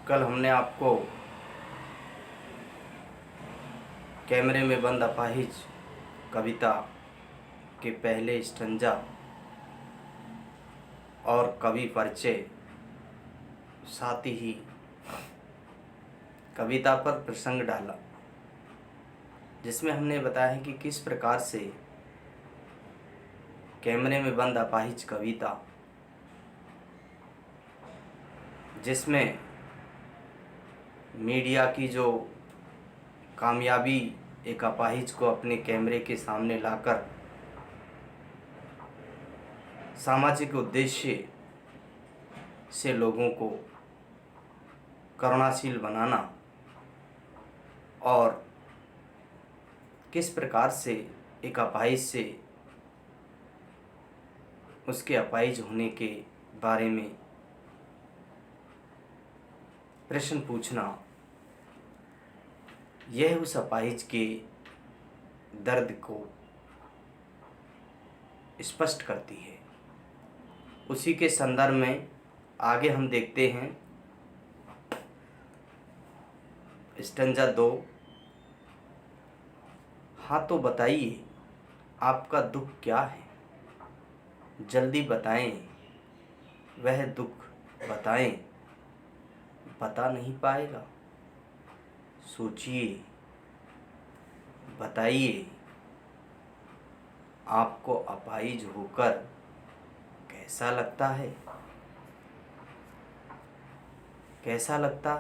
कल हमने आपको कैमरे में बंद अपाहिज कविता के पहले स्टंजा और कवि परिचय, साथ ही कविता पर प्रसंग डाला, जिसमें हमने बताया कि किस प्रकार से कैमरे में बंद अपाहिज कविता, जिसमें मीडिया की जो कामयाबी एक अपाहिज को अपने कैमरे के सामने लाकर सामाजिक उद्देश्य से लोगों को करुणाशील बनाना, और किस प्रकार से एक अपाहिज से उसके अपाहिज होने के बारे में प्रश्न पूछना, यह उस अपाहिज के दर्द को स्पष्ट करती है। उसी के संदर्भ में आगे हम देखते हैं स्टंजा 2। हाँ तो बताइए आपका दुख क्या है, जल्दी बताएं वह दुख बताएं, बता नहीं पाएगा, सोचिए बताइए आपको अपाहिज होकर कैसा लगता है, कैसा लगता,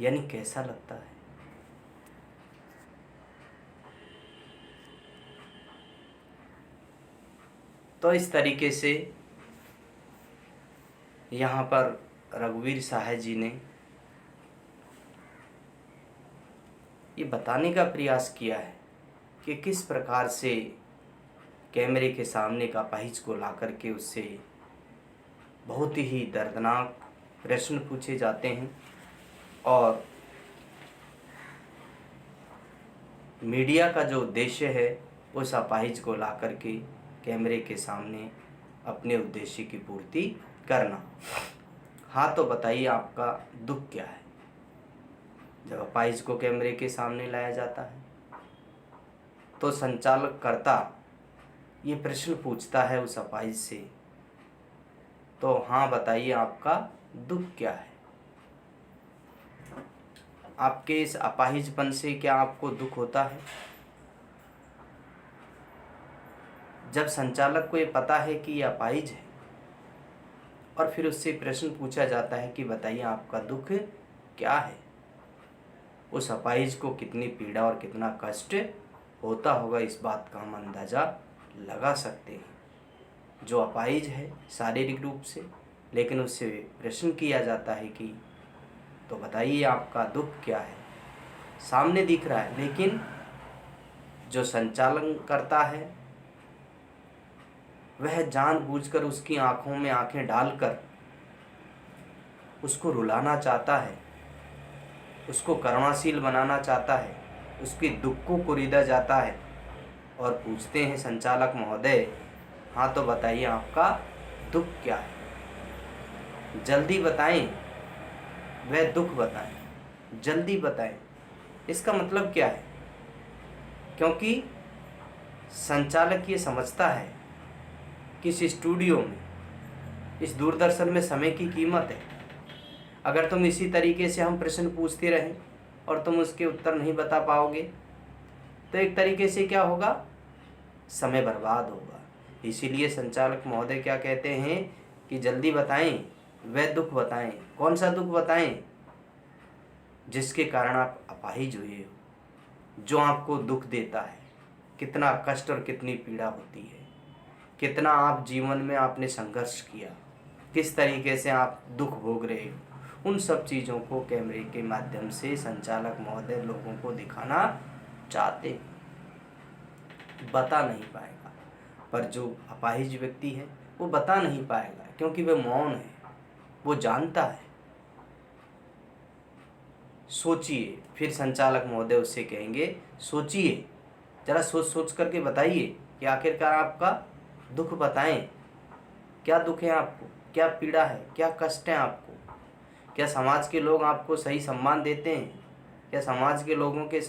यानी कैसा लगता है। तो इस तरीके से यहाँ पर रघुवीर साहा जी ने ये बताने का प्रयास किया है कि किस प्रकार से कैमरे के सामने का अपाहिज को ला करके उससे बहुत ही दर्दनाक प्रश्न पूछे जाते हैं, और मीडिया का जो उद्देश्य है उस अपाहिज को ला करके कैमरे के सामने अपने उद्देश्य की पूर्ति करना। हाँ तो बताइए आपका दुख क्या है। जब अपाहिज को कैमरे के सामने लाया जाता है तो संचालक कर्ता ये प्रश्न पूछता है उस अपाहिज से, तो हाँ बताइए आपका दुख क्या है। आपके इस अपाहिजपन से क्या आपको दुख होता है। जब संचालक को ये पता है कि ये अपाहिज है और फिर उससे प्रश्न पूछा जाता है कि बताइए आपका दुख क्या है, उस अपाहिज को कितनी पीड़ा और कितना कष्ट होता होगा, इस बात का हम अंदाज़ा लगा सकते हैं। जो अपाहिज है शारीरिक रूप से, लेकिन उससे प्रश्न किया जाता है कि तो बताइए आपका दुख क्या है। सामने दिख रहा है, लेकिन जो संचालन करता है वह जानबूझकर उसकी आंखों में आंखें डालकर उसको रुलाना चाहता है, उसको करुणाशील बनाना चाहता है, उसके दुख को कुरीदा जाता है, और पूछते हैं संचालक महोदय हाँ तो बताइए आपका दुख क्या है, जल्दी बताएं वह दुख बताएं, जल्दी बताएं। इसका मतलब क्या है, क्योंकि संचालक ये समझता है कि इस स्टूडियो में, इस दूरदर्शन में समय की कीमत है। अगर तुम इसी तरीके से हम प्रश्न पूछते रहें और तुम उसके उत्तर नहीं बता पाओगे तो एक तरीके से क्या होगा, समय बर्बाद होगा। इसीलिए संचालक महोदय क्या कहते हैं कि जल्दी बताएं वह दुख बताएं। कौन सा दुख बताएं, जिसके कारण आप अपाहिज हुए हो, जो आपको दुख देता है, कितना कष्ट और कितनी पीड़ा होती है, कितना आप जीवन में आपने संघर्ष किया, किस तरीके से आप दुख भोग रहे हो, उन सब चीज़ों को कैमरे के माध्यम से संचालक महोदय लोगों को दिखाना चाहते हैं। बता नहीं पाएगा, पर जो अपाहिज व्यक्ति है वो बता नहीं पाएगा, क्योंकि वह मौन है, वो जानता है। सोचिए, फिर संचालक महोदय उससे कहेंगे सोचिए, जरा सोच सोच करके बताइए कि आखिरकार आपका दुख बताएं, क्या दुख है आपको, क्या पीड़ा है, क्या कष्ट है आपको। क्या समाज के लोग आपको सही सम्मान देते हैं? क्या समाज के लोगों के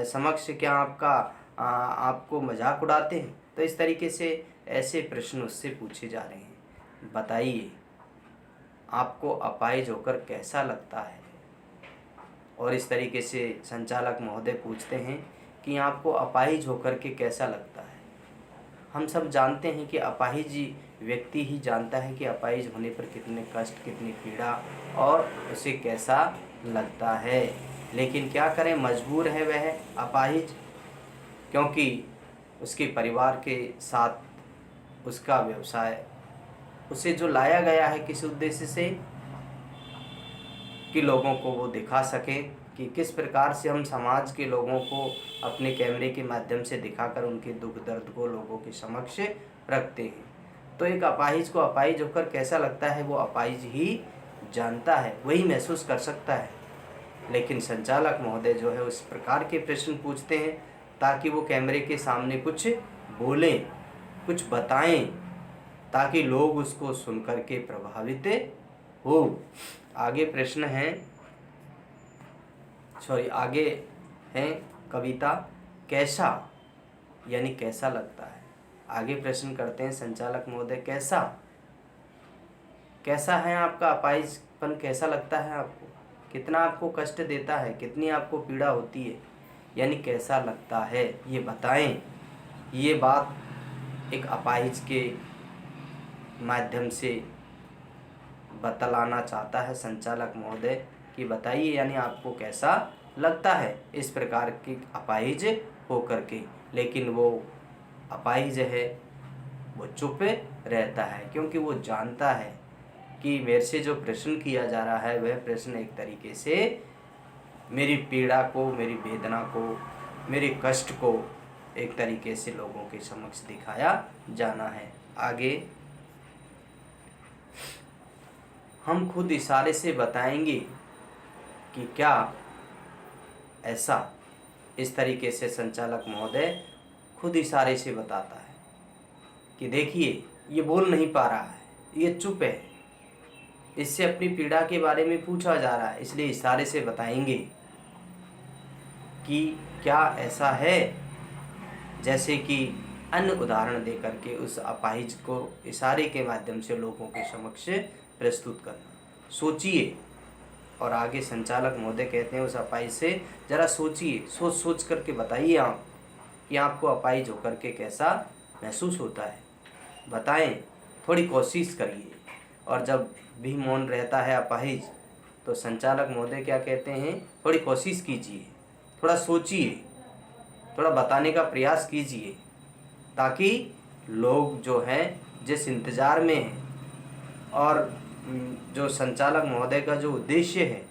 समक्ष क्या आपको मजाक उड़ाते हैं? तो इस तरीके से ऐसे प्रश्न उससे पूछे जा रहे हैं। बताइए आपको अपाहिज होकर कैसा लगता है? और इस तरीके से संचालक महोदय पूछते हैं कि आपको अपाहिज होकर के कैसा लगता है। हम सब जानते हैं कि अपाहिज व्यक्ति ही जानता है कि अपाहिज होने पर कितने कष्ट, कितनी पीड़ा और उसे कैसा लगता है। लेकिन क्या करें, मजबूर है वह अपाहिज, क्योंकि उसके परिवार के साथ उसका व्यवसाय, उसे जो लाया गया है किस उद्देश्य से कि लोगों को वो दिखा सके कि किस प्रकार से हम समाज के लोगों को अपने कैमरे के माध्यम से दिखाकर उनके दुख दर्द को लोगों के समक्ष रखते हैं। तो एक अपाहिज को अपाहिज होकर कैसा लगता है वो अपाहिज ही जानता है, वही महसूस कर सकता है। लेकिन संचालक महोदय जो है उस प्रकार के प्रश्न पूछते हैं ताकि वो कैमरे के सामने कुछ बोलें, कुछ बताएं, ताकि लोग उसको सुनकर के प्रभावित हो। आगे प्रश्न है, आगे है कविता कैसा, यानी कैसा लगता है। आगे प्रश्न करते हैं संचालक महोदय, कैसा है आपका अपाहिजपन, कैसा लगता है आपको, कितना आपको कष्ट देता है, कितनी आपको पीड़ा होती है, यानी कैसा लगता है ये बताएं। ये बात एक अपाहिज के माध्यम से बतलाना चाहता है संचालक महोदय कि बताइए यानी आपको कैसा लगता है इस प्रकार की अपाहिज होकर के। लेकिन वो अपाहिज है वो चुप रहता है, क्योंकि वो जानता है कि मेरे से जो प्रश्न किया जा रहा है वह प्रश्न एक तरीके से मेरी पीड़ा को, मेरी वेदना को, मेरे कष्ट को एक तरीके से लोगों के समक्ष दिखाया जाना है। आगे हम खुद इशारे से बताएंगे कि क्या ऐसा, इस तरीके से संचालक महोदय खुद इशारे से बताता है कि देखिए ये बोल नहीं पा रहा है, ये चुप है, इससे अपनी पीड़ा के बारे में पूछा जा रहा है, इसलिए इशारे से बताएंगे कि क्या ऐसा है। जैसे कि अन्य उदाहरण दे करके उस अपाहिज को इशारे के माध्यम से लोगों के समक्ष प्रस्तुत करना। सोचिए, और आगे संचालक महोदय कहते हैं उस अपाहिज से ज़रा सोचिए, सोच करके बताइए आप कि आपको अपाहिज होकर के कैसा महसूस होता है, बताएं, थोड़ी कोशिश करिए। और जब भी मौन रहता है अपाहिज तो संचालक महोदय क्या कहते हैं, थोड़ी कोशिश कीजिए, थोड़ा सोचिए, थोड़ा बताने का प्रयास कीजिए, ताकि लोग जो हैं जिस इंतज़ार में हैं और जो संचालक महोदय का जो उद्देश्य है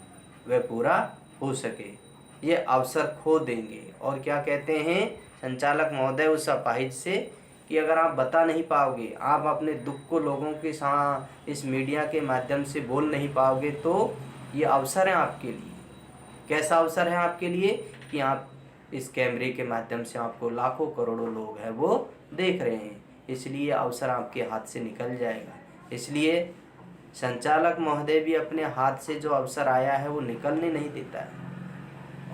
वह पूरा हो सके, ये अवसर खो देंगे। और क्या कहते हैं संचालक महोदय उस अपाहिज से कि अगर आप बता नहीं पाओगे, आप अपने दुख को लोगों के साथ इस मीडिया के माध्यम से बोल नहीं पाओगे, तो ये अवसर है आपके लिए। कैसा अवसर है आपके लिए कि आप इस कैमरे के माध्यम से आपको लाखों करोड़ों लोग हैं वो देख रहे हैं, इसलिए अवसर आपके हाथ से निकल जाएगा। इसलिए संचालक महोदय भी अपने हाथ से जो अवसर आया है वो निकलने नहीं देता है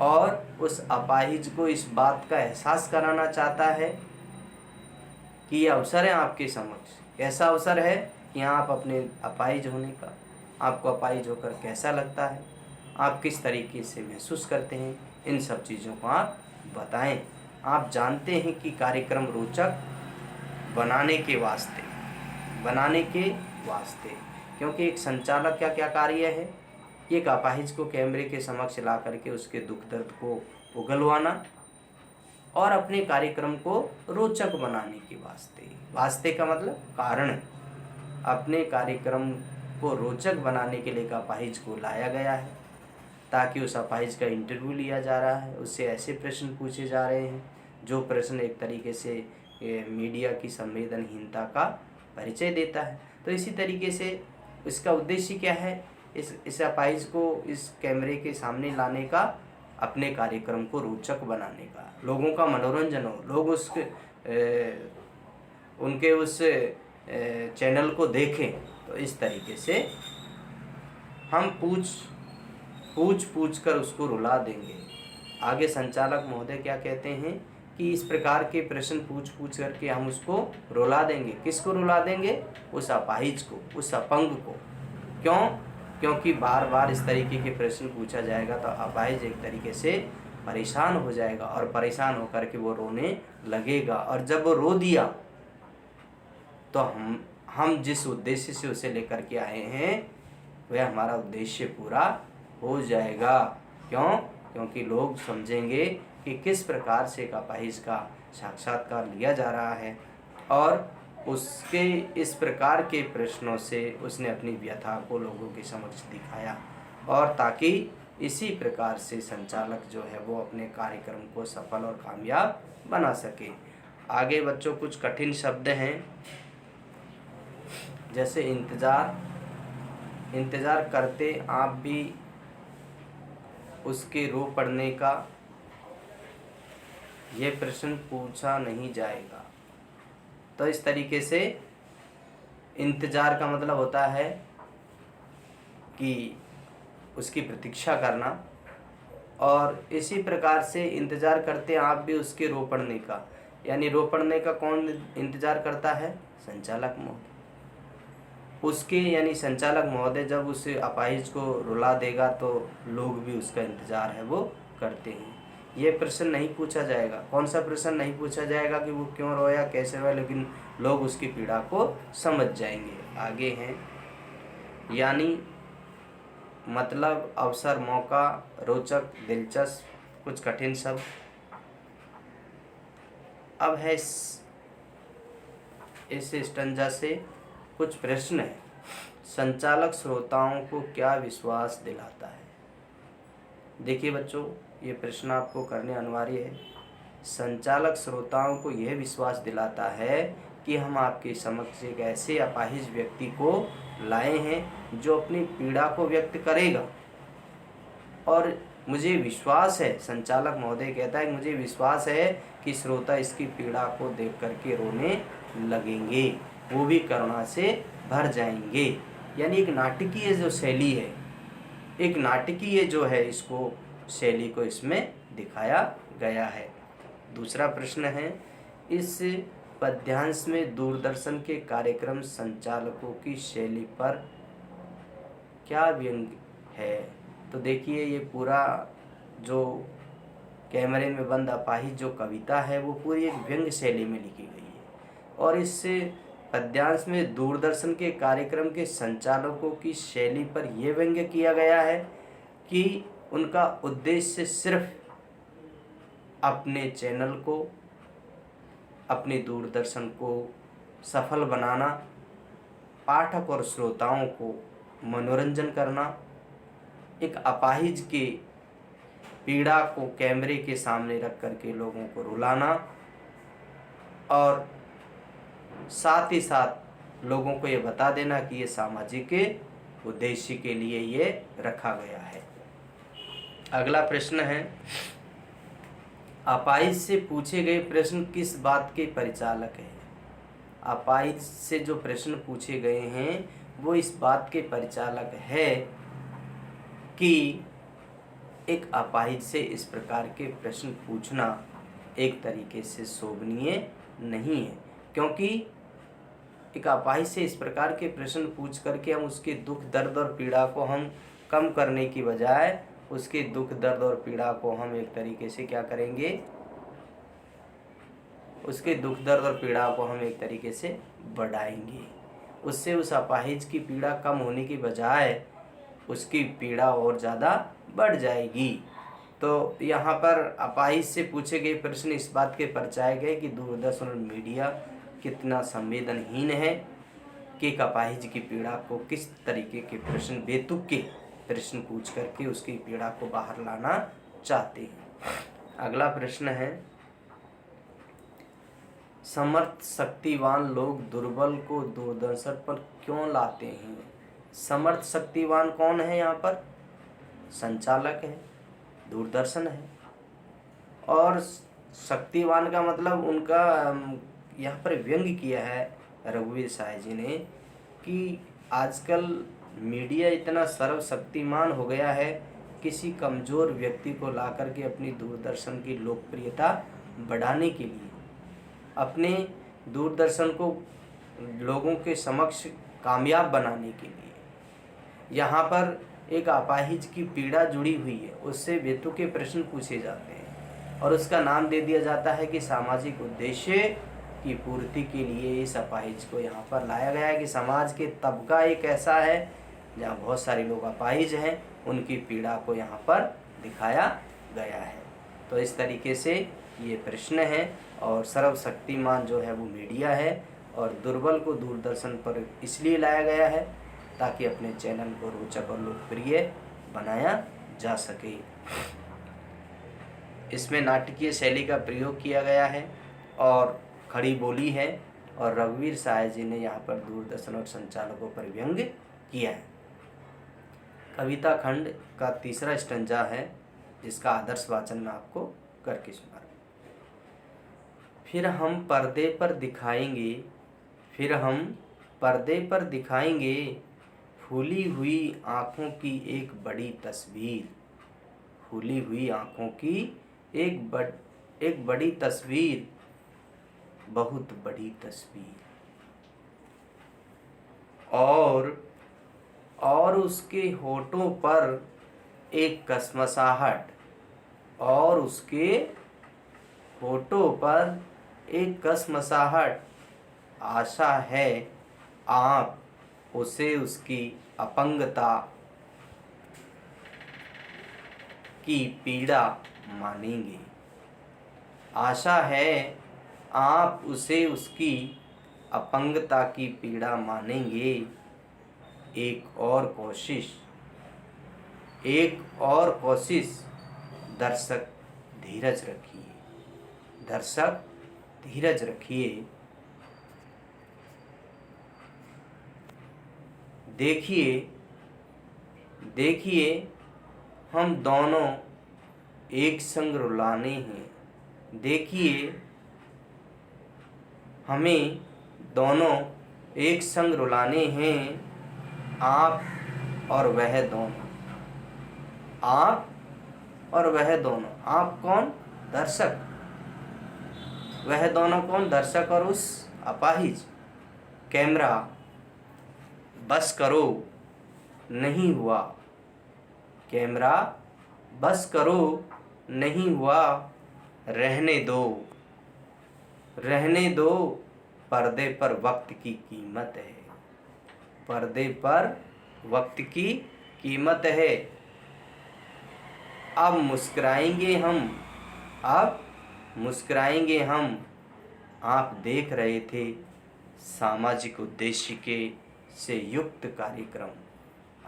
और उस अपाहिज को इस बात का एहसास कराना चाहता है कि ये अवसर है आपके समक्ष। कैसा अवसर है कि आप अपने अपाहिज होने का, आपको अपाहिज होकर कैसा लगता है, आप किस तरीके से महसूस करते हैं, इन सब चीज़ों को आप बताएं। आप जानते हैं कि कार्यक्रम रोचक बनाने के वास्ते, क्योंकि एक संचालक का क्या कार्य है, एक अपाहिज को कैमरे के समक्ष ला करके उसके दुख दर्द को उगलवाना और अपने कार्यक्रम को रोचक बनाने के वास्ते का मतलब कारण, अपने कार्यक्रम को रोचक बनाने के लिए अपाहिज को लाया गया है, ताकि उस अपाहिज का इंटरव्यू लिया जा रहा है, उससे ऐसे प्रश्न पूछे जा रहे हैं जो प्रश्न एक तरीके से मीडिया की संवेदनहीनता का परिचय देता है। तो इसी तरीके से इसका उद्देश्य क्या है, इस अपाहिज को इस कैमरे के सामने लाने का, अपने कार्यक्रम को रोचक बनाने का, लोगों का मनोरंजन हो, लोग उनके उस चैनल को देखें। तो इस तरीके से हम पूछ पूछ कर उसको रुला देंगे। आगे संचालक महोदय क्या कहते हैं कि इस प्रकार के प्रश्न पूछ करके हम उसको रुला देंगे। किसको रुला देंगे? उस अपाहिज को, उस अपंग को। क्यों? क्योंकि बार बार इस तरीके के प्रश्न पूछा जाएगा तो अपाहिज एक तरीके से परेशान हो जाएगा और परेशान होकर के वो रोने लगेगा। और जब वो रो दिया तो हम जिस उद्देश्य से उसे लेकर के आए हैं वह हमारा उद्देश्य पूरा हो जाएगा। क्यों? क्योंकि लोग समझेंगे कि किस प्रकार से एक अपाहिज का साक्षात्कार लिया जा रहा है और उसके इस प्रकार के प्रश्नों से उसने अपनी व्यथा को लोगों के समक्ष दिखाया, और ताकि इसी प्रकार से संचालक जो है वो अपने कार्यक्रम को सफल और कामयाब बना सके। आगे बच्चों कुछ कठिन शब्द हैं, जैसे इंतज़ार करते आप भी उसके रो पड़ने का, यह प्रश्न पूछा नहीं जाएगा। तो इस तरीके से इंतज़ार का मतलब होता है कि उसकी प्रतीक्षा करना, और इसी प्रकार से इंतज़ार करते आप भी उसके रो पड़ने का, यानी रो पड़ने का कौन इंतज़ार करता है? संचालक महोदय। उसके यानी संचालक महोदय जब उस अपाहिज को रुला देगा तो लोग भी उसका इंतज़ार है वो करते हैं। ये प्रश्न नहीं पूछा जाएगा। कौन सा प्रश्न नहीं पूछा जाएगा कि वो क्यों रोया, कैसे रोया, लेकिन लोग उसकी पीड़ा को समझ जाएंगे। आगे हैं यानी मतलब, अवसर, मौका, रोचक, दिलचस्प, कुछ कठिन शब्द। अब है इस स्टंजा से कुछ प्रश्न है। संचालक श्रोताओं को क्या विश्वास दिलाता है? देखिए बच्चों, ये प्रश्न आपको करने अनिवार्य है। संचालक श्रोताओं को यह विश्वास दिलाता है कि हम आपके समक्ष एक ऐसे अपाहिज व्यक्ति को लाए हैं जो अपनी पीड़ा को व्यक्त करेगा, और मुझे विश्वास है, संचालक महोदय कहता है, मुझे विश्वास है कि श्रोता इसकी पीड़ा को देख करके रोने लगेंगे, वो भी करुणा से भर जाएंगे। यानी एक नाटकीय जो शैली है, एक नाटकीय जो है इसको शैली को इसमें दिखाया गया है। दूसरा प्रश्न है, इस पद्यांश में दूरदर्शन के कार्यक्रम संचालकों की शैली पर क्या व्यंग है? तो देखिए, ये पूरा जो कैमरे में बंद अपाहिज जो कविता है वो पूरी एक व्यंग शैली में लिखी गई है, और इस पद्यांश में दूरदर्शन के कार्यक्रम के संचालकों की शैली पर यह व्यंग्य किया गया है कि उनका उद्देश्य सिर्फ अपने चैनल को, अपने दूरदर्शन को सफल बनाना, पाठक और श्रोताओं को मनोरंजन करना, एक अपाहिज के पीड़ा को कैमरे के सामने रख करके लोगों को रुलाना, और साथ ही साथ लोगों को ये बता देना कि ये सामाजिक उद्देश्य के लिए ये रखा गया है। अगला प्रश्न है, अपाहिज से पूछे गए प्रश्न किस बात के परिचालक हैं? अपाहिज से जो प्रश्न पूछे गए हैं वो इस बात के परिचालक है कि एक अपाहिज से इस प्रकार के प्रश्न पूछना एक तरीके से शोभनीय नहीं है, क्योंकि एक अपाहिज से इस प्रकार के प्रश्न पूछ करके हम उसके दुख दर्द और पीड़ा को हम कम करने की बजाय उसके दुख दर्द और पीड़ा को हम एक तरीके से क्या करेंगे, उसके दुख दर्द और पीड़ा को हम एक तरीके से बढ़ाएंगे। उससे उस अपाहिज की पीड़ा कम होने की बजाय उसकी पीड़ा और ज़्यादा बढ़ जाएगी। तो यहाँ पर अपाहिज से पूछे गए प्रश्न इस बात के परचाए गए कि दूरदर्शन और मीडिया कितना संवेदनहीन है कि एक अपाहिज की पीड़ा को किस तरीके के प्रश्न, बेतुक के प्रश्न पूछ करके उसकी पीड़ा को बाहर लाना चाहते हैं। अगला प्रश्न है, समर्थ शक्तिवान लोग दुर्बल को दूरदर्शन पर क्यों लाते हैं? समर्थ शक्तिवान कौन है? यहाँ पर संचालक है, दूरदर्शन है, और शक्तिवान का मतलब उनका यहाँ पर व्यंग्य किया है रघुवीर साय जी ने कि आजकल मीडिया इतना सर्वशक्तिमान हो गया है, किसी कमज़ोर व्यक्ति को ला करके अपनी दूरदर्शन की लोकप्रियता बढ़ाने के लिए, अपने दूरदर्शन को लोगों के समक्ष कामयाब बनाने के लिए यहाँ पर एक अपाहिज की पीड़ा जुड़ी हुई है, उससे बेतुके प्रश्न पूछे जाते हैं और उसका नाम दे दिया जाता है कि सामाजिक उद्देश्य की पूर्ति के लिए इस अपाहिज को यहाँ पर लाया गया है कि समाज के तबका एक ऐसा है जहाँ बहुत सारे लोग अपाहिज हैं, उनकी पीड़ा को यहाँ पर दिखाया गया है। तो इस तरीके से ये प्रश्न है और सर्वशक्तिमान जो है वो मीडिया है और दुर्बल को दूरदर्शन पर इसलिए लाया गया है ताकि अपने चैनल को रोचक और लोकप्रिय बनाया जा सके। इसमें नाटकीय शैली का प्रयोग किया गया है और खड़ी बोली है और रघुवीर सहाय जी ने यहाँ पर दूरदर्शन और संचालकों पर व्यंग्य किया है। कविता खंड का तीसरा स्टंजा है जिसका आदर्श वाचन मैं आपको करके सुना रहा हूँ। फिर हम पर्दे पर दिखाएंगे फूली हुई आँखों की एक बड़ी तस्वीर, फूली हुई आँखों की एक बड़ी तस्वीर, बहुत बड़ी तस्वीर, और उसके होठों पर एक कसमसाहट, और उसके होठों पर एक कसमसाहट, आशा है आप उसे उसकी अपंगता की पीड़ा मानेंगे। आशा है आप उसे उसकी अपंगता की पीड़ा मानेंगे। एक और कोशिश दर्शक धीरज रखिए। देखिए हम दोनों एक संग रुलाने हैं। देखिए हमें दोनों एक संग रुलाने हैं, आप और वह दोनों। आप कौन? दर्शक। वह दोनों कौन? दर्शक और उस अपाहिज। कैमरा बस करो, नहीं हुआ। कैमरा बस करो, नहीं हुआ। रहने दो। पर्दे पर वक्त की कीमत है। पर्दे पर वक्त की कीमत है। अब मुस्कुराएंगे हम। आप देख रहे थे सामाजिक उद्देश्य से युक्त कार्यक्रम।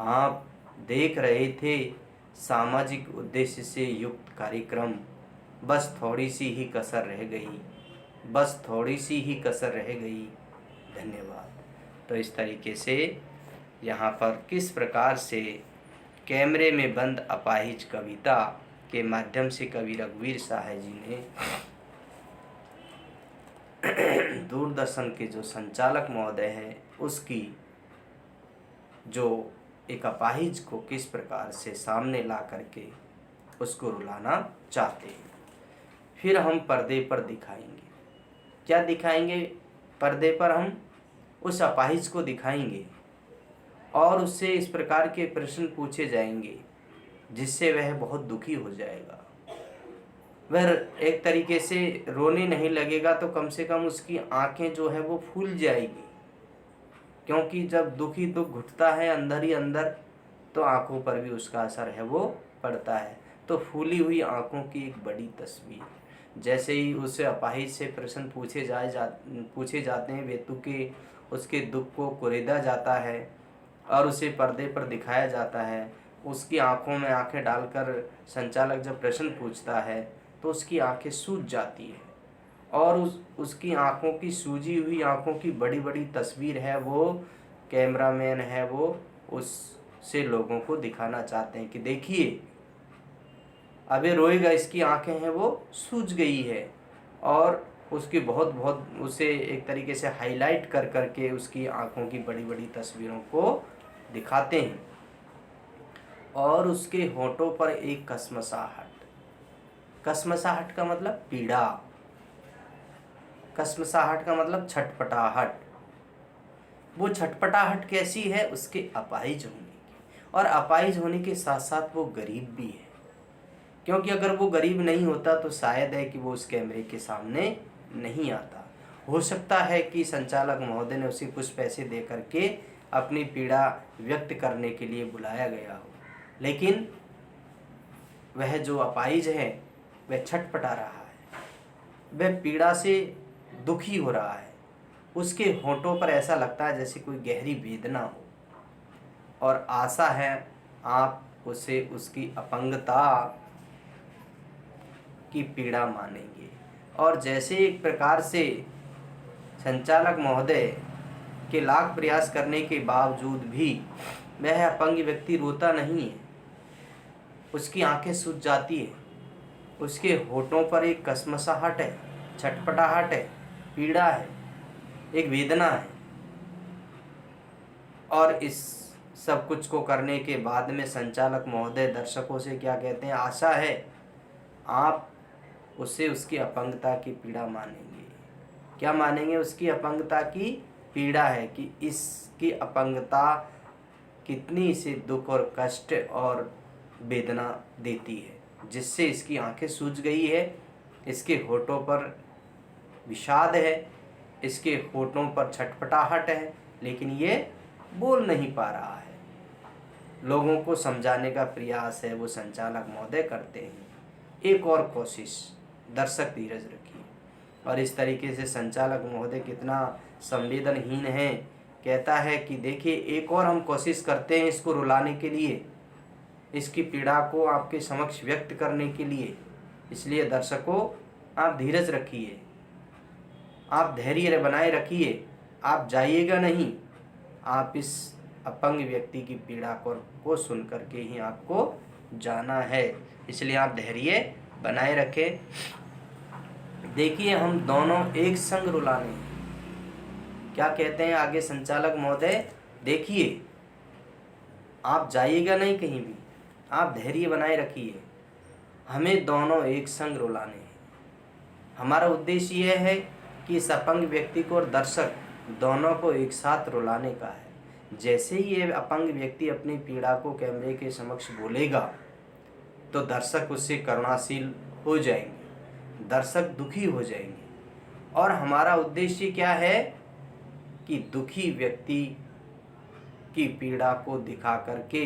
आप देख रहे थे सामाजिक उद्देश्य से युक्त कार्यक्रम। बस थोड़ी सी ही कसर रह गई। धन्यवाद। तो इस तरीके से यहाँ पर किस प्रकार से कैमरे में बंद अपाहिज कविता के माध्यम से कवि रघुवीर सहाय जी ने दूरदर्शन के जो संचालक महोदय हैं उसकी जो एक अपाहिज को किस प्रकार से सामने ला करके उसको रुलाना चाहते हैं। फिर हम पर्दे पर दिखाएंगे। क्या दिखाएंगे? पर्दे पर हम उस अपाहिज को दिखाएंगे और उससे इस प्रकार के प्रश्न पूछे जाएंगे जिससे वह बहुत दुखी हो जाएगा। वह एक तरीके से रोने नहीं लगेगा तो कम से कम उसकी आंखें जो है वो फूल जाएगी, क्योंकि जब दुख घुटता है अंदर ही अंदर तो आंखों पर भी उसका असर है वो पड़ता है। तो फूली हुई आंखों की एक बड़ी तस्वीर, जैसे ही उससे अपाहिज से प्रश्न पूछे जाते हैं, बेतुके उसके दुख को कुरेदा जाता है और उसे पर्दे पर दिखाया जाता है। उसकी आंखों में आंखें डालकर संचालक जब प्रश्न पूछता है तो उसकी आंखें सूज जाती है और उसकी आंखों की सूजी हुई आंखों की बड़ी बड़ी तस्वीर है वो कैमरामैन है वो उससे लोगों को दिखाना चाहते हैं कि देखिए अबे रोएगा, इसकी आंखें हैं वो सूज गई है। और उसकी बहुत उसे एक तरीके से हाईलाइट कर करके उसकी आंखों की बड़ी बड़ी तस्वीरों को दिखाते हैं और उसके होठों पर एक कसमसाहट। कसमसाहट का मतलब पीड़ा, कसमसाहट का मतलब छटपटाहट। वो छटपटाहट कैसी है? उसके अपाहिज होने की, और अपाहिज होने के साथ साथ वो गरीब भी है, क्योंकि अगर वो गरीब नहीं होता तो शायद है कि वो उस कैमरे के सामने नहीं आता। हो सकता है कि संचालक महोदय ने उसे कुछ पैसे दे करके अपनी पीड़ा व्यक्त करने के लिए बुलाया गया हो, लेकिन वह जो अपाहिज है वह छटपटा रहा है, वह पीड़ा से दुखी हो रहा है। उसके होठों पर ऐसा लगता है जैसे कोई गहरी वेदना हो, और आशा है आप उसे उसकी अपंगता की पीड़ा मानेंगे। और जैसे एक प्रकार से संचालक महोदय के लाख प्रयास करने के बावजूद भी वह अपंग व्यक्ति रोता नहीं है, उसकी आंखें सूज जाती है, उसके होठों पर एक कसमसाहट है, छटपटाहट है, पीड़ा है, एक वेदना है। और इस सब कुछ को करने के बाद में संचालक महोदय दर्शकों से क्या कहते हैं? आशा है आप उसे उसकी अपंगता की पीड़ा मानेंगे। क्या मानेंगे? उसकी अपंगता की पीड़ा है कि इसकी अपंगता कितनी इसे दुख और कष्ट और वेदना देती है, जिससे इसकी आंखें सूज गई है, इसके होठों पर विषाद है, इसके होठों पर छटपटाहट है, लेकिन ये बोल नहीं पा रहा है। लोगों को समझाने का प्रयास है वो संचालक महोदय करते हैं। एक और कोशिश, दर्शक धीरज रखिए। और इस तरीके से संचालक महोदय कितना संवेदनहीन है, कहता है कि देखिए एक और हम कोशिश करते हैं इसको रुलाने के लिए, इसकी पीड़ा को आपके समक्ष व्यक्त करने के लिए। इसलिए दर्शकों आप धीरज रखिए, आप धैर्य बनाए रखिए, आप जाइएगा नहीं, आप इस अपंग व्यक्ति की पीड़ा को सुन करके ही आपको जाना है। इसलिए आप धैर्य बनाए रखें। देखिए हम दोनों एक संग रुलाने हैं। क्या कहते हैं आगे संचालक महोदय? देखिए आप जाइएगा नहीं कहीं भी, आप धैर्य बनाए रखिए, हमें दोनों एक संग रुलाने हैं। हमारा उद्देश्य यह है कि इस अपंग व्यक्ति को और दर्शक दोनों को एक साथ रुलाने का है। जैसे ही ये अपंग व्यक्ति अपनी पीड़ा को कैमरे के समक्ष बोलेगा तो दर्शक उससे करुणाशील हो जाएंगे, दर्शक दुखी हो जाएंगे। और हमारा उद्देश्य क्या है कि दुखी व्यक्ति की पीड़ा को दिखा करके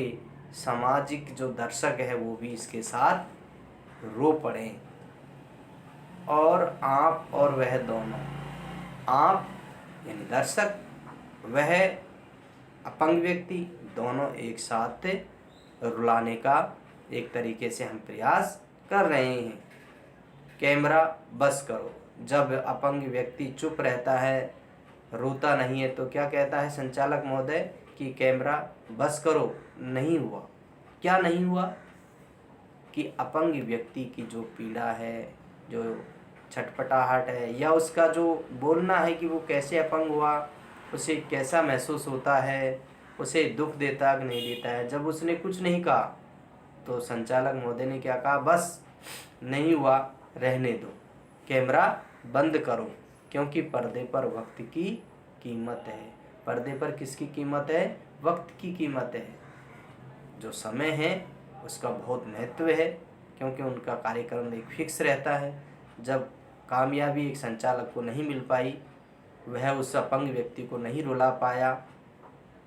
सामाजिक जो दर्शक है वो भी इसके साथ रो पड़े, और आप और वह दोनों, आप यानी दर्शक, वह अपंग व्यक्ति, दोनों एक साथ रुलाने का एक तरीके से हम प्रयास कर रहे हैं। कैमरा बस करो। जब अपंग व्यक्ति चुप रहता है, रोता नहीं है, तो क्या कहता है संचालक महोदय कि कैमरा बस करो। नहीं हुआ। क्या नहीं हुआ? कि अपंग व्यक्ति की जो पीड़ा है, जो छटपटाहट है, या उसका जो बोलना है कि वो कैसे अपंग हुआ, उसे कैसा महसूस होता है, उसे दुख देता है कि नहीं देता है, जब उसने कुछ नहीं कहा तो संचालक महोदय ने क्या कहा? बस नहीं हुआ, रहने दो, कैमरा बंद करो, क्योंकि पर्दे पर वक्त की कीमत है। पर्दे पर किसकी कीमत है? वक्त की कीमत है। जो समय है उसका बहुत महत्व है, क्योंकि उनका कार्यक्रम एक फिक्स रहता है। जब कामयाबी एक संचालक को नहीं मिल पाई, वह उस अपंग व्यक्ति को नहीं रुला पाया,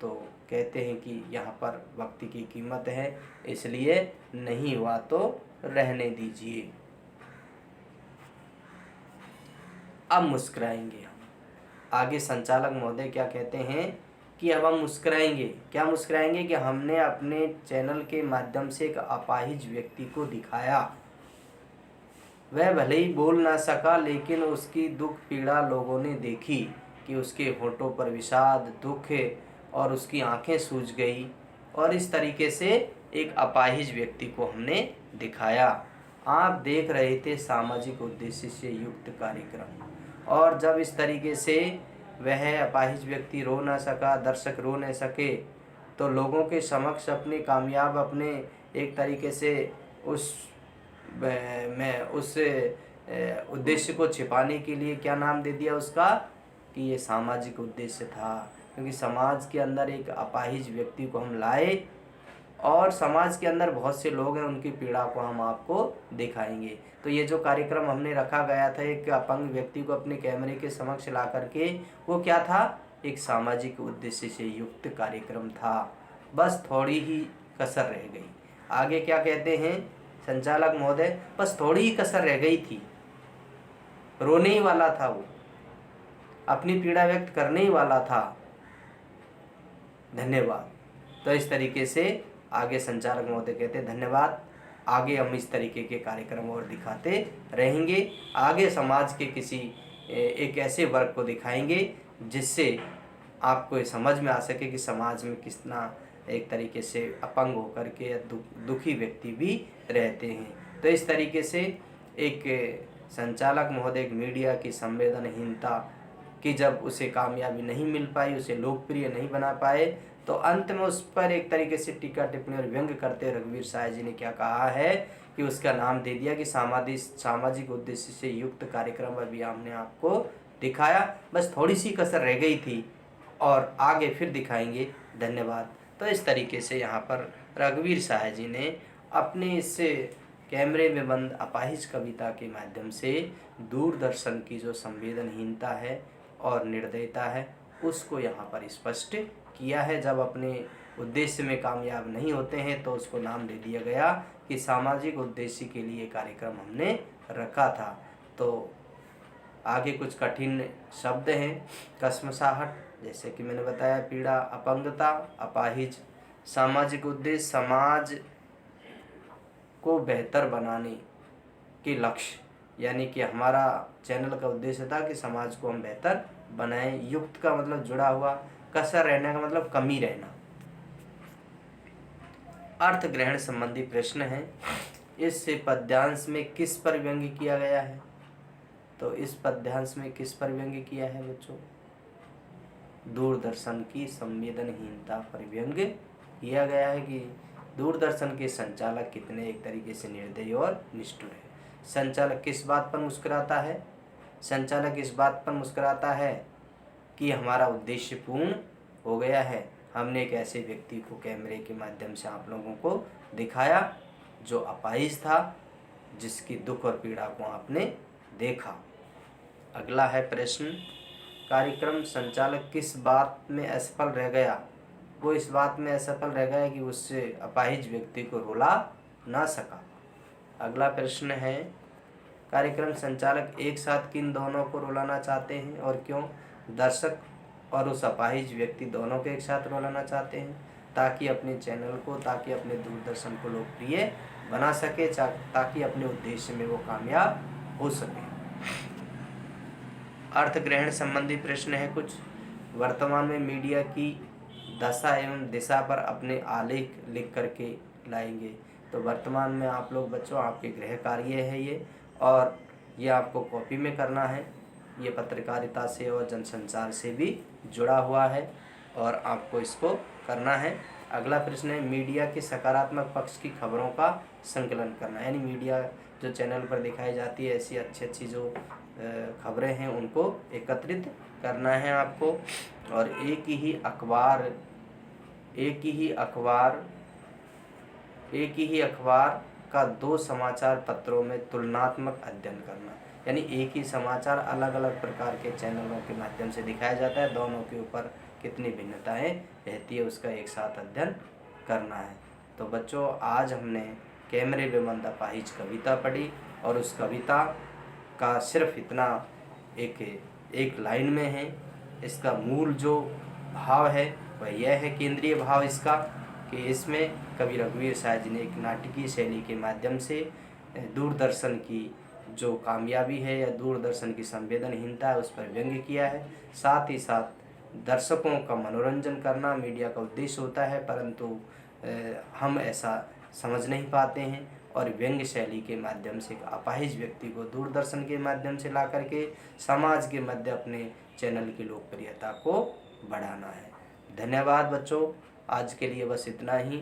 तो कहते हैं कि यहाँ पर वक्त की कीमत है, इसलिए नहीं हुआ तो रहने दीजिए। अब मुस्कुराएंगे हम। आगे संचालक महोदय क्या कहते हैं कि अब हम मुस्कुराएंगे। क्या मुस्कुराएंगे? कि हमने अपने चैनल के माध्यम से एक अपाहिज व्यक्ति को दिखाया, वह भले ही बोल ना सका, लेकिन उसकी दुख पीड़ा लोगों ने देखी कि उसके होठों पर विषाद, दुख और उसकी आंखें सूज गई, और इस तरीके से एक अपाहिज व्यक्ति को हमने दिखाया। आप देख रहे थे सामाजिक उद्देश्य से युक्त कार्यक्रम, और जब इस तरीके से वह अपाहिज व्यक्ति रो ना सका, दर्शक रो न सके, तो लोगों के समक्ष अपने कामयाब अपने एक तरीके से उस उद्देश्य को छिपाने के लिए क्या नाम दे दिया उसका कि ये सामाजिक उद्देश्य था, क्योंकि समाज के अंदर एक अपाहिज व्यक्ति को हम लाए और समाज के अंदर बहुत से लोग हैं, उनकी पीड़ा को हम आपको दिखाएंगे। तो ये जो कार्यक्रम हमने रखा गया था एक अपंग व्यक्ति को अपने कैमरे के समक्ष ला करके, वो क्या था, एक सामाजिक उद्देश्य से युक्त कार्यक्रम था। बस थोड़ी ही कसर रह गई। आगे क्या कहते हैं संचालक महोदय, बस थोड़ी ही कसर रह गई थी, रोने ही वाला था वो, अपनी पीड़ा व्यक्त करने ही वाला था। धन्यवाद। तो इस तरीके से आगे संचालक महोदय कहते हैं धन्यवाद, आगे हम इस तरीके के कार्यक्रम और दिखाते रहेंगे। आगे समाज के किसी एक ऐसे वर्ग को दिखाएंगे जिससे आपको ये समझ में आ सके कि समाज में कितना एक तरीके से अपंग होकर के या दुखी व्यक्ति भी रहते हैं। तो इस तरीके से एक संचालक महोदय एक मीडिया की संवेदनहीनता कि जब उसे कामयाबी नहीं मिल पाई, उसे लोकप्रिय नहीं बना पाए, तो अंत में उस पर एक तरीके से टीका टिप्पणी और व्यंग करते रघुवीर साय जी ने क्या कहा है कि उसका नाम दे दिया कि सामाजिक उद्देश्य से युक्त कार्यक्रम अभी हमने आपको दिखाया, बस थोड़ी सी कसर रह गई थी और आगे फिर दिखाएंगे। धन्यवाद। तो इस तरीके से यहाँ पर रघुवीर साय जी ने अपने इस कैमरे में बंद अपाहिज कविता के माध्यम से दूरदर्शन की जो संवेदनहीनता है और निर्दयता है उसको यहाँ पर स्पष्ट किया है। जब अपने उद्देश्य में कामयाब नहीं होते हैं तो उसको नाम दे दिया गया कि सामाजिक उद्देश्य के लिए कार्यक्रम हमने रखा था। तो आगे कुछ कठिन शब्द हैं, कसमसाहट, जैसे कि मैंने बताया, पीड़ा, अपंगता, अपाहिज, सामाजिक उद्देश्य, समाज को बेहतर बनाने के लक्ष्य, यानी कि हमारा चैनल का उद्देश्य था कि समाज को हम बेहतर बनाएं। युक्त का मतलब जुड़ा हुआ, कसर रहने का मतलब कमी रहना। अर्थ ग्रहण संबंधी प्रश्न है। इस पद्यांश में किस पर व्यंग्य किया गया है? तो इस पद्यांश में किस पर व्यंग्य किया है बच्चों? दूरदर्शन की संवेदनहीनता पर व्यंग्य किया गया है कि दूरदर्शन के संचालक कितने एक तरीके से निर्दयी और निष्ठुर है। संचालक किस बात पर मुस्कुराता है? संचालक इस बात पर मुस्कुराता है कि हमारा उद्देश्य पूर्ण हो गया है, हमने एक ऐसे व्यक्ति को कैमरे के माध्यम से आप लोगों को दिखाया जो अपाहिज था, जिसकी दुख और पीड़ा को आपने देखा। अगला है प्रश्न, कार्यक्रम संचालक किस बात में असफल रह गया? वो इस बात में असफल रह गया कि उससे अपाहिज व्यक्ति को रुला ना सका। अगला प्रश्न है, कार्यक्रम संचालक एक साथ किन दोनों को रुलाना चाहते हैं और क्यों? दर्शक और उस अपाहिज व्यक्ति दोनों को एक साथ रुलाना चाहते हैं ताकि अपने चैनल को, ताकि अपने दूरदर्शन को लोकप्रिय बना सके, ताकि अपने उद्देश्य में वो कामयाब हो सके। अर्थ ग्रहण संबंधी प्रश्न है कुछ। वर्तमान में मीडिया की दशा एवं दिशा पर अपने आलेख लिख करके लाएंगे। तो वर्तमान में आप लोग बच्चों, आपके गृह कार्य है ये, और ये आपको कॉपी में करना है। ये पत्रकारिता से और जनसंचार से भी जुड़ा हुआ है और आपको इसको करना है। अगला प्रश्न है, मीडिया के सकारात्मक पक्ष की खबरों का संकलन करना, यानी मीडिया जो चैनल पर दिखाई जाती है ऐसी अच्छी जो खबरें हैं उनको एकत्रित करना है आपको। और एक ही अखबार का 2 समाचार पत्रों में तुलनात्मक अध्ययन करना, यानी एक ही समाचार अलग अलग प्रकार के चैनलों के माध्यम से दिखाया जाता है, दोनों के ऊपर कितनी भिन्नताएं रहती है उसका एक साथ अध्ययन करना है। तो बच्चों, आज हमने कैमरे में बंद अपाहिज कविता पढ़ी और उस कविता का सिर्फ इतना एक लाइन में है। इसका मूल जो भाव है वह यह है, केंद्रीय भाव इसका, कि इसमें कवि रघुवीर साय जी ने एक नाटकीय शैली के माध्यम से दूरदर्शन की जो कामयाबी है या दूरदर्शन की संवेदनहीनता है उस पर व्यंग्य किया है। साथ ही साथ दर्शकों का मनोरंजन करना मीडिया का उद्देश्य होता है, परंतु हम ऐसा समझ नहीं पाते हैं और व्यंग्य शैली के माध्यम से एक अपाहिज व्यक्ति को दूरदर्शन के माध्यम से ला करके समाज के मध्य अपने चैनल की लोकप्रियता को बढ़ाना है। धन्यवाद बच्चों। आज के लिए बस इतना ही।